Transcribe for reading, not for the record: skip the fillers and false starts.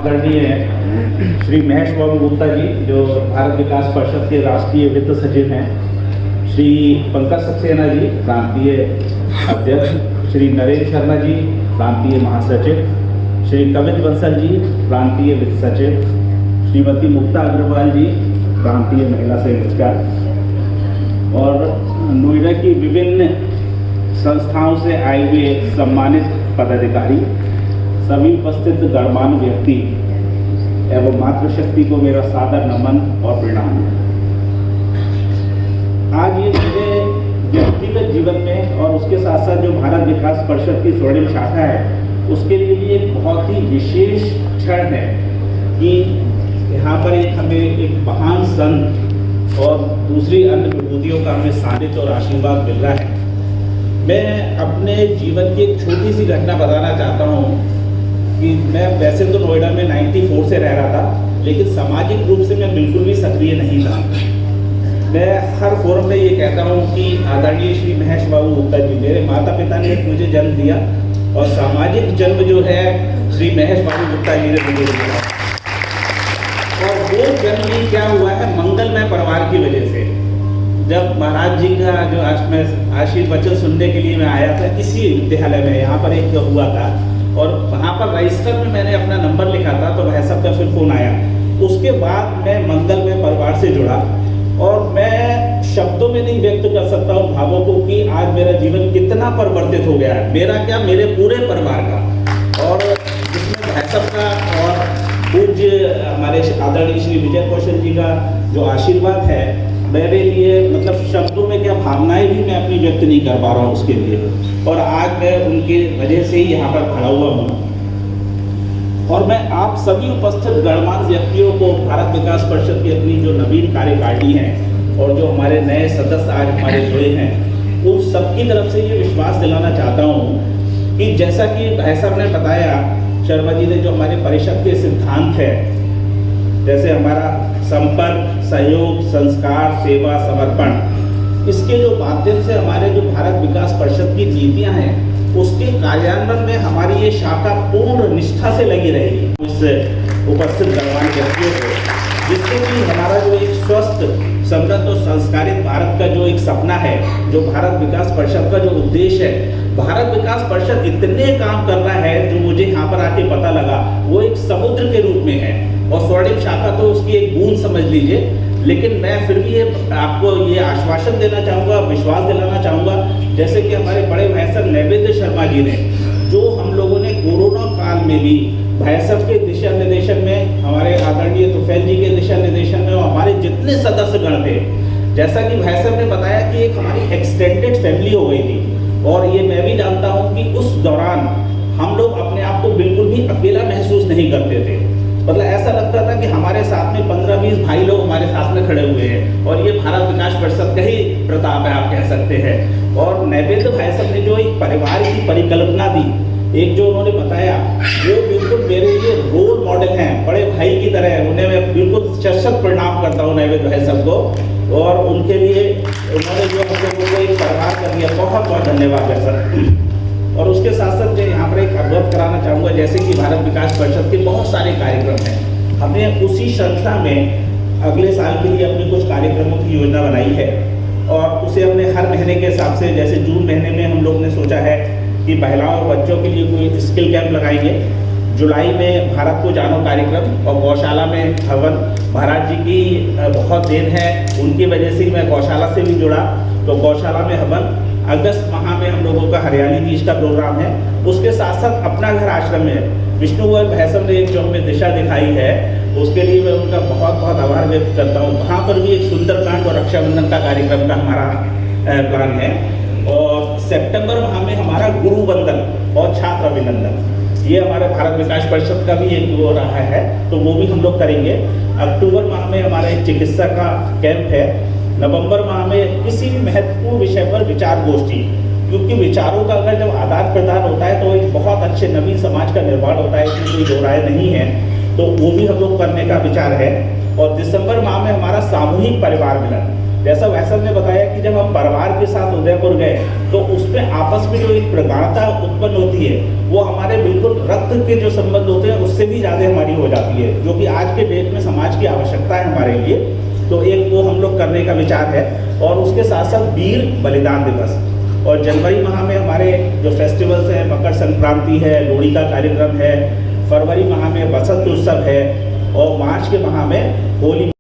आदरणीय श्री महेश बाबू गुप्ता जी जो भारत विकास परिषद के राष्ट्रीय वित्त सचिव हैं, श्री पंकज सक्सेना जी प्रांतीय अध्यक्ष, श्री नरेंद्र शर्मा जी प्रांतीय महासचिव, श्री कवित बंसल जी प्रांतीय वित्त सचिव, श्रीमती मुक्ता अग्रवाल जी प्रांतीय महिला संयोजक और नोएडा की विभिन्न संस्थाओं से आए हुए सम्मानित पदाधिकारी, सभी उपस्थित गणमान्य व्यक्ति एवं मातृशक्ति को मेरा सादर नमन और प्रणाम। आज ये मेरे व्यक्तिगत जीवन में और उसके साथ साथ जो भारत विकास परिषद की स्वर्णिम शाखा है उसके लिए भी एक बहुत ही विशेष क्षण है कि यहाँ पर हमें एक महान संत और दूसरी अन्य विभूतियों का हमें सानिध्य और आशीर्वाद मिल रहा है। मैं अपने जीवन की एक छोटी सी घटना बताना चाहता हूँ कि मैं वैसे तो नोएडा में 94 से रह रहा था, लेकिन सामाजिक रूप से मैं बिल्कुल भी सक्रिय नहीं था। मैं हर फोरम में ये कहता हूँ कि आदरणीय श्री महेश बाबू गुप्ता जी, मेरे माता पिता ने मुझे जन्म दिया और सामाजिक जन्म जो है श्री महेश बाबू गुप्ता जी ने मुझे दिया। और वो जन्म ही क्या हुआ है, मंगलमय परिवार की वजह से। जब महाराज जी का जो आज मैं आशीर्वचन सुनने के लिए मैं आया था, इसी विद्यालय में यहाँ पर एक हुआ था और वहाँ पर रजिस्टर में मैंने अपना नंबर लिखा था, तो भाई साहब का फिर फोन आया। उसके बाद मैं मंगलमय परिवार से जुड़ा और मैं शब्दों में नहीं व्यक्त कर सकता हूँ भावों को कि आज मेरा जीवन कितना परिवर्तित हो गया है। मेरा क्या, मेरे पूरे परिवार का, और जिसमें भाई साहब का और पूज्य हमारे आदरणीय श्री विजय कौशल जी का जो आशीर्वाद है, मेरे लिए मतलब शब्दों में क्या भावनाएं भी मैं अपनी व्यक्त नहीं कर पा रहा हूँ उसके लिए। और आज मैं उनकी वजह से ही यहाँ पर खड़ा हुआ हूँ। और मैं आप सभी उपस्थित गणमान्य व्यक्तियों को भारत विकास परिषद की अपनी जो नवीन कार्यकारिणी है और जो हमारे नए सदस्य आज हमारे जुड़े हैं, उन सबकी तरफ से ये विश्वास दिलाना चाहता हूँ कि जैसा कि भाई साहब ने बताया, शर्मा जी ने जो हमारे परिषद के सिद्धांत है, जैसे हमारा संपर्क, सहयोग, संस्कार, सेवा, समर्पण, इसके जो माध्यम से हमारे जो भारत विकास परिषद की नीतियां हैं उसके कार्यान्वयन में हमारी ये शाखा पूर्ण निष्ठा से लगी रहेगी। इस उपस्थित गणमान्य व्यक्तियों को, जिससे कि हमारा जो एक स्वस्थ, समृद्ध और संस्कारित भारत का जो एक सपना है, जो भारत विकास परिषद का जो उद्देश्य है, भारत विकास परिषद इतने काम कर रहा है जो मुझे यहाँ पर आके पता लगा, वो एक समुद्र के रूप में है और स्वर्णिम शाखा तो उसकी एक बूंद समझ लीजिए। लेकिन मैं फिर भी ये आपको ये आश्वासन देना चाहूँगा, विश्वास दिलाना चाहूँगा, जैसे कि हमारे बड़े भाई साहब नैवेद्य शर्मा जी ने, जो हम लोगों ने कोरोना काल में भी भाई साहब के दिशा निर्देशन में, हमारे आदरणीय तुफैल जी के दिशा निर्देशन में और हमारे जितने सदस्यगण थे, जैसा कि भाई साहब ने बताया कि एक हमारी एक्सटेंडेड फैमिली हो गई थी। और ये मैं भी जानता हूँ कि उस दौरान हम लोग अपने आप को बिल्कुल भी अकेला महसूस नहीं करते थे। मतलब ऐसा लगता था कि हमारे साथ में 15-20 भाई लोग हमारे साथ में खड़े हुए हैं और ये भारत विकास परिषद का ही प्रताप है, आप कह सकते हैं। और नैवेद्य भाई साहब ने जो एक परिवार की परिकल्पना दी, एक जो उन्होंने बताया, वो बिल्कुल मेरे लिए रोल मॉडल हैं, बड़े भाई की तरह है। उन्हें मैं बिल्कुल शत प्रणाम करता हूँ नैवेद्य भाई साहब को, और उनके लिए उन्होंने जो हम लोगों को एक परिवार कर दिया, बहुत बहुत धन्यवाद है सर। और उसके साथ साथ मैं यहाँ पर एक अवगत कराना चाहूँगा, जैसे कि भारत विकास परिषद के बहुत सारे कार्यक्रम हैं। हमने उसी श्रृंखला में अगले साल के लिए अपने कुछ कार्यक्रमों की योजना बनाई है और उसे हमने हर महीने के हिसाब से, जैसे जून महीने में हम लोग ने सोचा है कि महिलाओं और बच्चों के लिए कोई स्किल कैंप लगाएंगे। जुलाई में भारत को जानो कार्यक्रम और गौशाला में हवन, महाराज जी की बहुत देन है, उनकी वजह से मैं गौशाला से भी जुड़ा, तो गौशाला में हवन। अगस्त माह में हम लोगों का हरियाली तीज का प्रोग्राम है। उसके साथ साथ अपना घर आश्रम में विष्णु भाई साहब ने एक जो हमें दिशा दिखाई है, उसके लिए मैं उनका बहुत बहुत आभार व्यक्त करता हूँ। वहाँ पर भी एक सुंदरकांड और रक्षाबंधन का कार्यक्रम का हमारा प्लान है। और सितंबर माह में हमारा गुरु वंदन और छात्र अभिनंदन, ये हमारे भारत विकास परिषद का भी एक हो रहा है, तो वो भी हम लोग करेंगे। अक्टूबर माह में हमारा एक चिकित्सा का कैंप है। नवंबर माह में किसी भी महत्वपूर्ण विषय पर विचार गोष्ठी, क्योंकि विचारों का अगर जब आदान प्रदान होता है तो एक बहुत अच्छे नवीन समाज का निर्माण होता है, इसमें कोई दो राय नहीं है, तो वो भी हम लोग करने का विचार है। और दिसंबर माह में हमारा सामूहिक परिवार मिलन, जैसा वैसा ने बताया कि जब हम परिवार के साथ उदयपुर गए तो उसमें आपस में जो एक प्रगाढ़ता उत्पन्न होती है वो हमारे बिल्कुल बिल्कुल रक्त के जो संबंध होते हैं उससे भी ज़्यादा हमारी हो जाती है, जो कि आज के डेट में समाज की आवश्यकता है हमारे लिए। तो एक वो हम लोग करने का विचार है, और उसके साथ साथ वीर बलिदान दिवस। और जनवरी माह में हमारे जो फेस्टिवल्स हैं, मकर संक्रांति है, लोहड़ी का कार्यक्रम है, फरवरी माह में बसंत उत्सव है, और मार्च के माह में होली